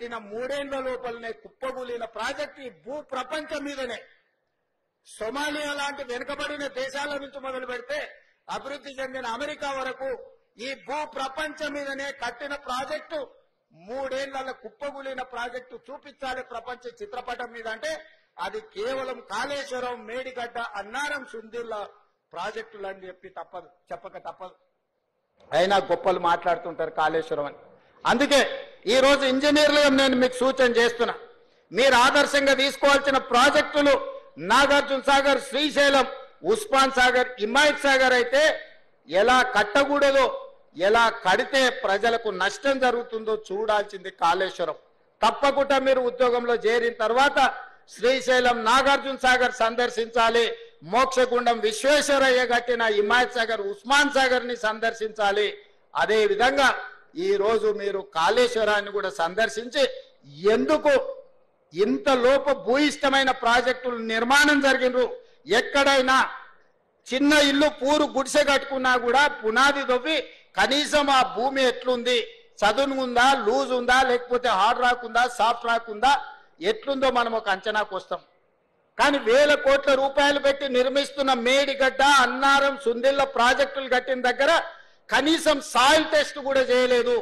కట్టిన 3 ఏళ్ల లోపలనే కుప్పగూలిన ప్రాజెక్టు ఈ భూ ప్రపంచం మీదనే సొమాలియా లాంటి వెనుకబడిన దేశాల నుంచి మొదలు పెడితే అభివృద్ధి చెందిన అమెరికా వరకు ఈ భూ ప్రపంచం మీదనే కట్టిన ప్రాజెక్టు 3 ఏళ్ల కుప్పగూలిన ప్రాజెక్టు చూపించాలి ప్రపంచ చిత్రపటం మీద అంటే అది కేవలం కాళేశ్వరం, మేడిగడ్డ, అన్నారం, సుందిళ్ల ప్రాజెక్టులు అని చెప్పక తప్పదు. అయినా గొప్పలు మాట్లాడుతుంటారు కాళేశ్వరం అని. అందుకే ఈ రోజు ఇంజనీర్లుగా నేను మీకు సూచన చేస్తున్నా, మీరు ఆదర్శంగా తీసుకోవాల్సిన ప్రాజెక్టులు నాగార్జున సాగర్, శ్రీశైలం, ఉస్మాన్ సాగర్, హిమాయత్ సాగర్ అయితే ఎలా కట్టకూడదో, ఎలా కడితే ప్రజలకు నష్టం జరుగుతుందో చూడాల్సింది కాళేశ్వరం. తప్పకుండా మీరు ఉద్యోగంలో చేరిన తర్వాత శ్రీశైలం, నాగార్జున సాగర్ సందర్శించాలి, మోక్షగుండం విశ్వేశ్వరయ్య కట్టిన హిమాయత్ సాగర్, ఉస్మాన్ సాగర్ ని సందర్శించాలి. అదే విధంగా ఈ రోజు మీరు కాళేశ్వరాన్ని కూడా సందర్శించి ఎందుకు ఇంత లోప భూయిష్టమైన ప్రాజెక్టులు నిర్మాణం జరిగినరు, ఎక్కడైనా చిన్న ఇల్లు పూరు గుడిసె కట్టుకున్నా కూడా పునాది దొవ్వి కనీసం ఆ భూమి ఎట్లుంది, చదును ఉందా, లూజ్ ఉందా, లేకపోతే హార్డ్ రాక్ ఉందా, సాఫ్ట్ రాక్ ఉందా, ఎట్లుందో మనం ఒక అంచనాకు వస్తాం. కానీ 1000 కోట్ల రూపాయలు పెట్టి నిర్మిస్తున్న మేడిగడ్డ, అన్నారం, సుందిళ్ల ప్రాజెక్టులు కట్టిన దగ్గర కనీసం సాయిల్ టెస్ట్ కూడా చేయలేదు.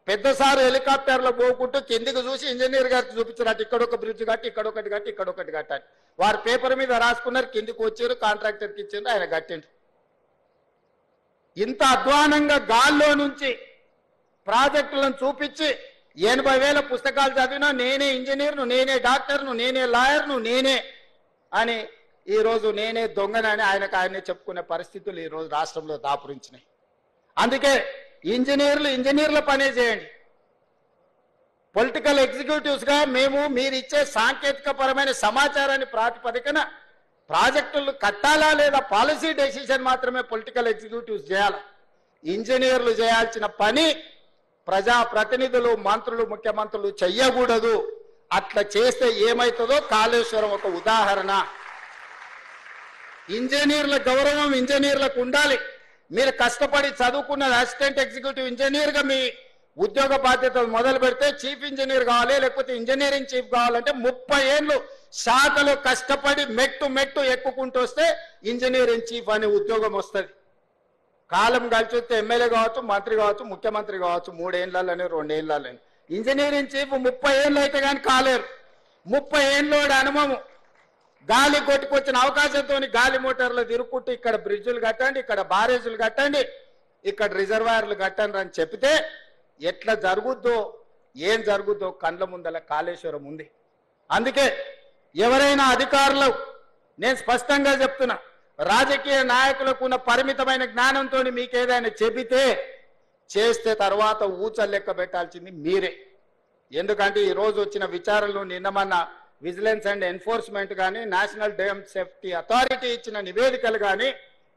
పెద్దసారు హెలికాప్టర్లో పోకుంటూ కిందికి చూసి ఇంజనీర్ గారికి చూపించారు, ఇక్కడ ఒక బ్రిడ్జ్ కట్టి, ఇక్కడ ఒకటి కట్టి, ఇక్కడ ఒకటి కట్టాలి. వారి పేపర్ మీద రాసుకున్నారు, కిందికి వచ్చారు, కాంట్రాక్టర్కి ఇచ్చారు, ఆయన కట్టిండు. ఇంత అధ్వానంగా గాల్లో నుంచి ప్రాజెక్టులను చూపించి 80,000 పుస్తకాలు చదివినా నేనే ఇంజనీర్ను, నేనే డాక్టర్ను, నేనే లాయర్ను, నేనే అని ఈరోజు నేనే దొంగనని ఆయనే చెప్పుకునే పరిస్థితులు ఈరోజు రాష్ట్రంలో దాపురించినాయి. అందుకే ఇంజనీర్ల పనే చేయండి. పొలిటికల్ ఎగ్జిక్యూటివ్స్ గా మీరు ఇచ్చే సాంకేతిక పరమైన సమాచారాన్ని ప్రాతిపదికన ప్రాజెక్టులు కట్టాలా లేదా పాలసీ డెసిషన్ మాత్రమే పొలిటికల్ ఎగ్జిక్యూటివ్స్ చేయాలి. ఇంజనీర్లు చేయాల్సిన పని ప్రజాప్రతినిధులు, మంత్రులు, ముఖ్యమంత్రులు చెయ్యకూడదు. అట్లా చేస్తే ఏమైతుందో కాళేశ్వరం ఒక ఉదాహరణ. ఇంజనీర్ల గౌరవం ఇంజనీర్లకు ఉండాలి. మీరు కష్టపడి చదువుకున్న అసిస్టెంట్ ఎగ్జిక్యూటివ్ ఇంజనీర్గా మీ ఉద్యోగ బాధ్యతలు మొదలు పెడితే చీఫ్ ఇంజనీర్ కావాలి, లేకపోతే ఇంజనీరింగ్ చీఫ్ కావాలంటే 30 ఏళ్ళు శాఖలో కష్టపడి మెట్టు ఎక్కుకుంటూ వస్తే ఇంజనీరింగ్ చీఫ్ అనే ఉద్యోగం వస్తుంది. కాలం కలిసి వస్తే ఎమ్మెల్యే కావచ్చు, మంత్రి కావచ్చు, ముఖ్యమంత్రి కావచ్చు, 3 ఏళ్లలోనే 2 ఏళ్లలోనే. ఇంజనీరింగ్ చీఫ్ 30 ఏళ్ళు అయితే కానీ కాలేరు. 30 ఏళ్ళోడి అనుభవం, గాలి కొట్టుకొచ్చిన అవకాశంతో గాలి మోటార్లు తిరుక్కుంటూ ఇక్కడ బ్రిడ్జులు కట్టండి, ఇక్కడ బారేజులు కట్టండి, ఇక్కడ రిజర్వాయర్లు కట్టండి అని చెప్తే ఎట్లా జరుగుద్దో, ఏం జరుగుద్దో కండ్ల ముందల కాళేశ్వరం ఉంది. అందుకే ఎవరైనా అధికారులు, నేను స్పష్టంగా చెప్తున్నా, రాజకీయ నాయకులకు ఉన్న పరిమితమైన జ్ఞానంతో మీకు ఏదైనా చెబితే చేస్తే తర్వాత ఊచలు లెక్క పెట్టాల్సింది మీరే. ఎందుకంటే ఈ రోజు వచ్చిన విచారణలు, నిన్నమన్న విజిలెన్స్ అండ్ ఎన్ఫోర్స్మెంట్ కానీ, నేషనల్ డ్యామ్ సేఫ్టీ అథారిటీ ఇచ్చిన నివేదికలు కానీ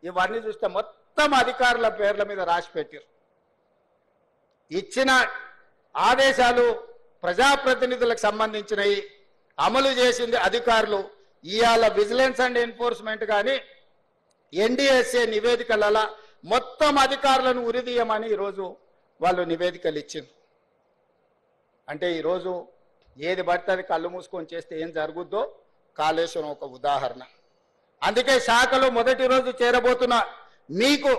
ఇవన్నీ చూస్తే మొత్తం అధికారుల పేర్ల మీద రాసి పెట్టారు. ఇచ్చిన ఆదేశాలు ప్రజాప్రతినిధులకు సంబంధించినవి, అమలు చేసింది అధికారులు. ఇవాళ విజిలెన్స్ అండ్ ఎన్ఫోర్స్మెంట్ కానీ ఎన్డీఎస్ఏ నివేదికల మొత్తం అధికారులను ఉరిదీయమని ఈరోజు వాళ్ళు నివేదికలు ఇచ్చింది. అంటే ఈరోజు ఏది పడితే అది కళ్ళు మూసుకొని చేస్తే ఏం జరుగుద్దో కాళేశ్వరం ఒక ఉదాహరణ. అందుకే శాఖలో మొదటి రోజు చేరబోతున్న మీకు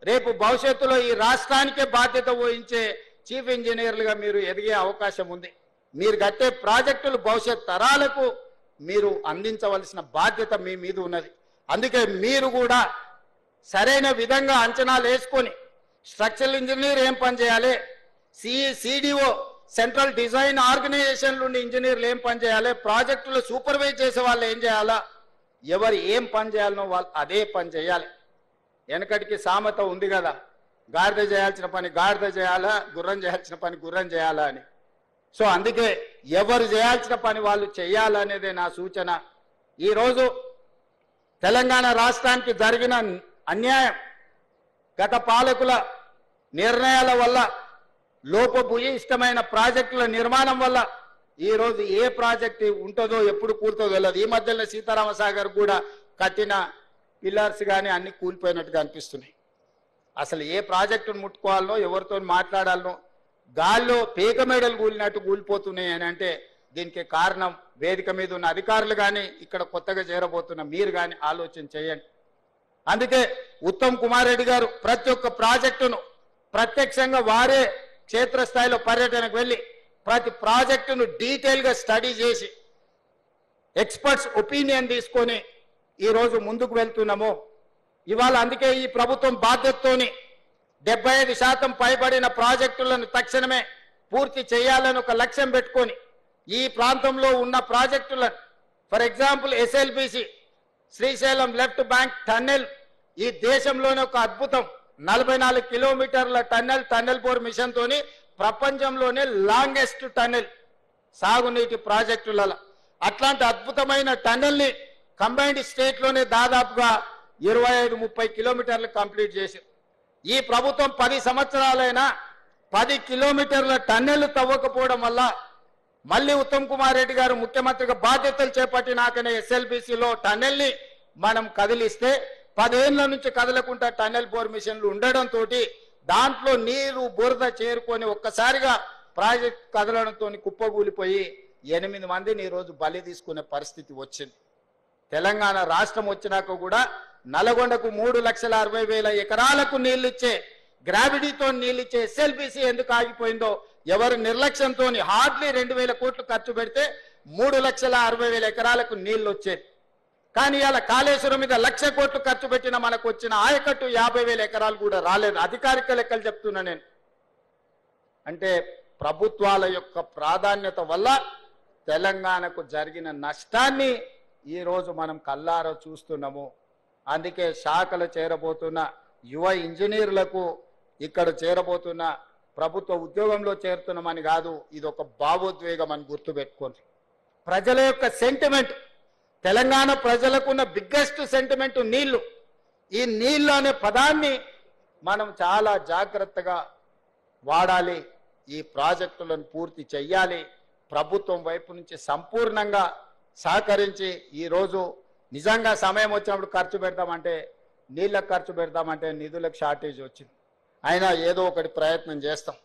రేపు భవిష్యత్తులో ఈ రాష్ట్రానికే బాధ్యత వహించే చీఫ్ ఇంజనీర్లుగా మీరు ఎదిగే అవకాశం ఉంది. మీరు కట్టే ప్రాజెక్టులు భవిష్యత్ తరాలకు మీరు అందించవలసిన బాధ్యత మీ మీద ఉన్నది. అందుకే మీరు కూడా సరైన విధంగా అంచనాలు వేసుకొని స్ట్రక్చరల్ ఇంజనీర్ ఏం పని చేయాలి, సిడిఓ సెంట్రల్ డిజైన్ ఆర్గనైజేషన్ నుండి ఇంజనీర్లు ఏం పని చేయాలి, ప్రాజెక్టులు సూపర్వైజ్ చేసే వాళ్ళు ఏం చేయాలా, ఎవరు ఏం పని చేయాలనో వాళ్ళు అదే పని చేయాలి. వెనకటికి సామెత ఉంది కదా, గాడిద చేయాల్సిన పని గాడిద చేయాలా, గుర్రం చేయాల్సిన పని గుర్రం చేయాలా అని. సో అందుకే ఎవరు చేయాల్సిన పని వాళ్ళు చేయాలనేదే నా సూచన. ఈరోజు తెలంగాణ రాష్ట్రానికి జరిగిన అన్యాయం గత పాలకుల నిర్ణయాల వల్ల, లోపభూయిష్టమైన ప్రాజెక్టుల నిర్మాణం వల్ల ఈరోజు ఏ ప్రాజెక్టు ఉంటుందో ఎప్పుడు కూలుతుందో తెలియదు. ఈ మధ్యలో సీతారామసాగర్ కూడా కట్టిన పిల్లర్స్ కానీ అన్ని కూలిపోయినట్టుగా అనిపిస్తున్నాయి. అసలు ఏ ప్రాజెక్టును ముట్టుకోవాలనో, ఎవరితో మాట్లాడాలనో గాల్లో పేక మేడలు కూలినట్టు కూలిపోతున్నాయి అని అంటే దీనికి కారణం వేదిక మీద ఉన్న అధికారులు కానీ ఇక్కడ కొత్తగా చేరబోతున్న మీరు కానీ ఆలోచన చేయండి. అందుకే ఉత్తమ్ కుమార్ రెడ్డి గారు ప్రతి ఒక్క ప్రాజెక్టును ప్రత్యక్షంగా వారే క్షేత్రస్థాయిలో పర్యటనకు వెళ్ళి ప్రతి ప్రాజెక్టును డీటెయిల్గా స్టడీ చేసి ఎక్స్పర్ట్స్ ఒపీనియన్ తీసుకొని ఈరోజు ముందుకు వెళ్తున్నాము. ఇవాళ అందుకే ఈ ప్రభుత్వం బాధ్యతతోని 75% పైబడిన ప్రాజెక్టులను తక్షణమే పూర్తి చేయాలని ఒక లక్ష్యం పెట్టుకొని ఈ ప్రాంతంలో ఉన్న ప్రాజెక్టులను for example SLBC Srisailam left bank tunnel ఈ దేశంలోనే ఒక అద్భుతం 44 కిలోమీటర్ల టన్నెల్ బోర్ మిషన్ తోని ప్రపంచంలోనే లాంగెస్ట్ టన్నెల్ సాగునీటి ప్రాజెక్టులలో అట్లాంటి అద్భుతమైన టన్నెల్ ని కంబైన్డ్ స్టేట్ లోనే దాదాపుగా 25-30 కిలోమీటర్లు కంప్లీట్ చేశారు. ఈ ప్రభుత్వం 10 సంవత్సరాలైనా 10 కిలోమీటర్ల టన్నెల్ తవ్వకపోవడం వల్ల మళ్ళీ ఉత్తమ్ కుమార్ రెడ్డి గారు ముఖ్యమంత్రిగా బాధ్యతలు చేపట్టినాకనే ఎస్ఎల్బిసిలో టన్నెల్ ని మనం కదిలిస్తే 10 ఏళ్ల నుంచి కదలకుండా టన్నెల్ బోర్ మిషన్లు ఉండడంతో దాంట్లో నీరు బురద చేరుకొని ఒక్కసారిగా ప్రాజెక్ట్ కదలడంతో కుప్పగూలిపోయి 8 మందిని ఈరోజు బలి తీసుకునే పరిస్థితి వచ్చింది. తెలంగాణ రాష్ట్రం వచ్చినాక కూడా నల్గొండకు 3,60,000 ఎకరాలకు నీళ్లిచ్చే గ్రావిటీతో నీళ్లిచ్చే ఎస్ఎల్బిసి ఎందుకు ఆగిపోయిందో ఎవరు నిర్లక్ష్యంతో హార్డ్లీ 2,000 కోట్లు ఖర్చు పెడితే 3,60,000 ఎకరాలకు నీళ్లు వచ్చేది. కానీ ఇలా కాళేశ్వరం మీద 1,00,000 కోట్లు ఖర్చు పెట్టిన మనకు వచ్చిన ఆయకట్టు 50,000 ఎకరాలు కూడా రాలేదు. అధికారిక లెక్కలు చెప్తున్నా నేను. అంటే ప్రభుత్వాల యొక్క ప్రాధాన్యత వల్ల తెలంగాణకు జరిగిన నష్టాన్ని ఈరోజు మనం కల్లారా చూస్తున్నాము. అందుకే శాఖలు చేరబోతున్న యువ ఇంజనీర్లకు ఇక్కడ చేరబోతున్న ప్రభుత్వ ఉద్యోగంలో చేరుతున్నామని కాదు, ఇది ఒక భావోద్వేగం అని గుర్తుపెట్టుకోండి. ప్రజల యొక్క సెంటిమెంట్, తెలంగాణ ప్రజలకున్న బిగ్గెస్ట్ సెంటిమెంట్ నీళ్లు. ఈ నీళ్లు అనే పదాన్ని మనం చాలా జాగ్రత్తగా వాడాలి. ఈ ప్రాజెక్టులను పూర్తి చెయ్యాలి. ప్రభుత్వం వైపు నుంచి సంపూర్ణంగా సహకరించి ఈరోజు నిజంగా సమయం వచ్చినప్పుడు ఖర్చు పెడతామంటే నీళ్ళకు ఖర్చు పెడతామంటే నిధులకు షార్టేజ్ వచ్చింది. అయినా ఏదో ఒకటి ప్రయత్నం చేస్తాం.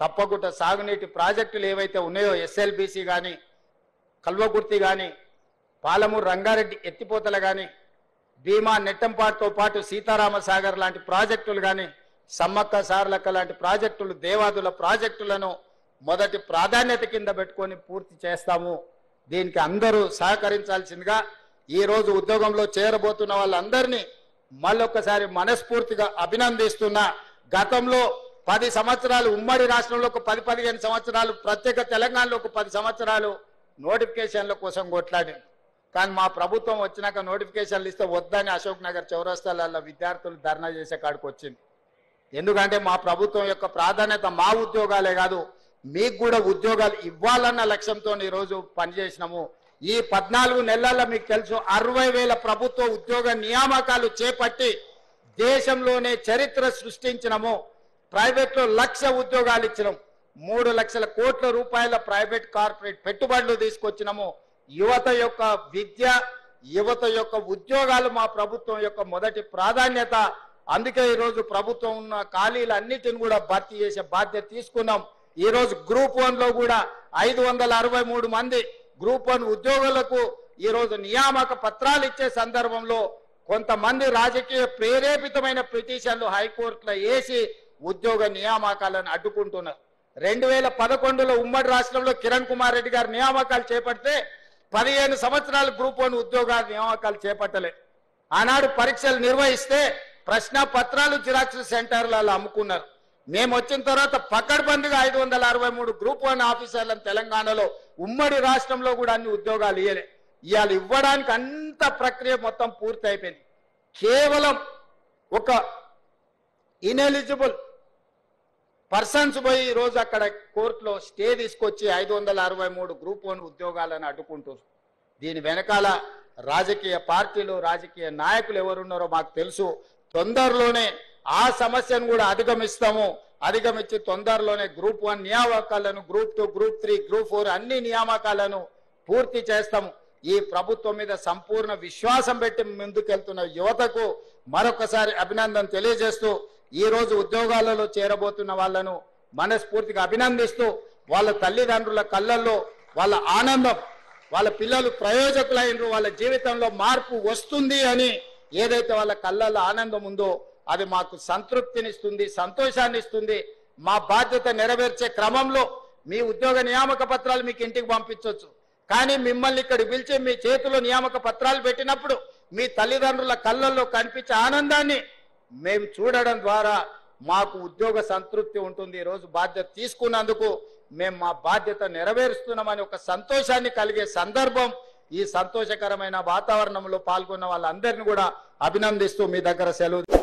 తప్పకుండా సాగునీటి ప్రాజెక్టులు ఏవైతే ఉన్నాయో ఎస్ఎల్బిసి కానీ, కల్వకుర్తి కానీ, పాలమూరు రంగారెడ్డి ఎత్తిపోతలు కానీ, భీమా నెట్టంపాటుతో పాటు సీతారామసాగర్ లాంటి ప్రాజెక్టులు కానీ, సమ్మక్క సారలక్క లాంటి ప్రాజెక్టులు, దేవాదుల ప్రాజెక్టులను మొదటి ప్రాధాన్యత కింద పెట్టుకొని పూర్తి చేస్తాము. దీనికి అందరూ సహకరించాల్సిందిగా ఈరోజు ఉద్యోగంలో చేరబోతున్న వాళ్ళందరినీ మళ్ళొక్కసారి మనస్ఫూర్తిగా అభినందిస్తున్నా. గతంలో 10 సంవత్సరాలు ఉమ్మడి రాష్ట్రంలో ఒక 10-15 సంవత్సరాలు, ప్రత్యేక తెలంగాణలో ఒక 10 సంవత్సరాలు నోటిఫికేషన్ల కోసం కొట్లాడింది. కానీ మా ప్రభుత్వం వచ్చినాక నోటిఫికేషన్లు ఇస్తే వద్దని అశోక్ నగర్ చౌరస్తాలలో విద్యార్థులు ధర్నా చేసే కాడికి వచ్చింది. ఎందుకంటే మా ప్రభుత్వం యొక్క ప్రాధాన్యత మా ఉద్యోగాలే కాదు, మీకు కూడా ఉద్యోగాలు ఇవ్వాలన్న లక్ష్యంతో ఈరోజు పనిచేసినాము. ఈ 14 నెలల్లో మీకు తెలుసు 60,000 ప్రభుత్వ ఉద్యోగ నియామకాలు చేపట్టి దేశంలోనే చరిత్ర సృష్టించినము. ప్రైవేట్లో 1,00,000 ఉద్యోగాలు ఇచ్చినాం. 3 లక్షల కోట్ల రూపాయల ప్రైవేట్ కార్పొరేట్ పెట్టుబడులు తీసుకొచ్చినాము. యువత యొక్క విద్య, యువత యొక్క ఉద్యోగాలు మా ప్రభుత్వం యొక్క మొదటి ప్రాధాన్యత. అందుకే ఈరోజు ప్రభుత్వం ఉన్న ఖాళీలన్నిటిని కూడా భర్తీ చేసే బాధ్యత తీసుకున్నాం. ఈరోజు గ్రూప్ 1 లో కూడా 563 మంది గ్రూప్ 1 ఉద్యోగులకు ఈరోజు నియామక పత్రాలు ఇచ్చే సందర్భంలో కొంతమంది రాజకీయ ప్రేరేపితమైన పిటిషన్లు హైకోర్టులో వేసి ఉద్యోగ నియామకాలను అడ్డుకుంటున్నారు. 2011లో ఉమ్మడి రాష్ట్రంలో కిరణ్ కుమార్ రెడ్డి గారు నియామకాలు చేపడితే 15 సంవత్సరాలు గ్రూప్ 1 ఉద్యోగాల నియామకాలు చేపట్టలే. ఆనాడు పరీక్షలు నిర్వహిస్తే ప్రశ్న పత్రాలు జిరాక్స్ సెంటర్లలో అమ్ముకున్నారు. మేము వచ్చిన తర్వాత పకడ్బందీగా 563 గ్రూప్ 1 ఆఫీసర్లను తెలంగాణలో ఉమ్మడి రాష్ట్రంలో కూడా అన్ని ఉద్యోగాలు ఇవ్వలే. ఇవాళ ఇవ్వడానికి అంత ప్రక్రియ మొత్తం పూర్తి అయిపోయింది. కేవలం ఒక ఇనెలిజిబుల్ పర్సన్స్ పోయి ఈరోజు అక్కడ కోర్టులో స్టే తీసుకొచ్చి 563 గ్రూప్ 1 ఉద్యోగాలను అడ్డుకుంటారు. దీని వెనకాల రాజకీయ పార్టీలు, రాజకీయ నాయకులు ఎవరున్నారో మాకు తెలుసు. తొందరలోనే ఆ సమస్యను కూడా అధిగమించి తొందరలోనే గ్రూప్ 1 నియామకాలను, గ్రూప్ 2, గ్రూప్ 3, గ్రూప్ 4 అన్ని నియామకాలను పూర్తి చేస్తాము. ఈ ప్రభుత్వం మీద సంపూర్ణ విశ్వాసం పెట్టి ముందుకెళ్తున్న యువతకు మరొకసారి అభినందన తెలియజేస్తూ ఈ రోజు ఉద్యోగాలలో చేరబోతున్న వాళ్ళను మనస్ఫూర్తిగా అభినందిస్తూ వాళ్ళ తల్లిదండ్రుల కళ్ళల్లో వాళ్ళ ఆనందం, వాళ్ళ పిల్లలు ప్రయోజకులైనరు, వాళ్ళ జీవితంలో మార్పు వస్తుంది అని ఏదైతే వాళ్ళ కళ్ళల్లో ఆనందం ఉందో అది మాకు సంతృప్తినిస్తుంది, సంతోషాన్ని ఇస్తుంది. మా బాధ్యత నెరవేర్చే క్రమంలో మీ ఉద్యోగ నియామక పత్రాలు మీకు ఇంటికి పంపించవచ్చు, కానీ మిమ్మల్ని ఇక్కడ పిలిచి మీ చేతిలో నియామక పత్రాలు పెట్టినప్పుడు మీ తల్లిదండ్రుల కళ్ళల్లో కనిపించే ఆనందాన్ని మేము చూడడం ద్వారా మాకు ఉద్యోగ సంతృప్తి ఉంటుంది. ఈరోజు బాధ్యత తీసుకున్నందుకు మేము మా బాధ్యత నెరవేరుస్తున్నామని ఒక సంతోషాన్ని కలిగే సందర్భం. ఈ సంతోషకరమైన వాతావరణంలో పాల్గొన్న వాళ్ళందరినీ కూడా అభినందిస్తూ మీ దగ్గర సెలవు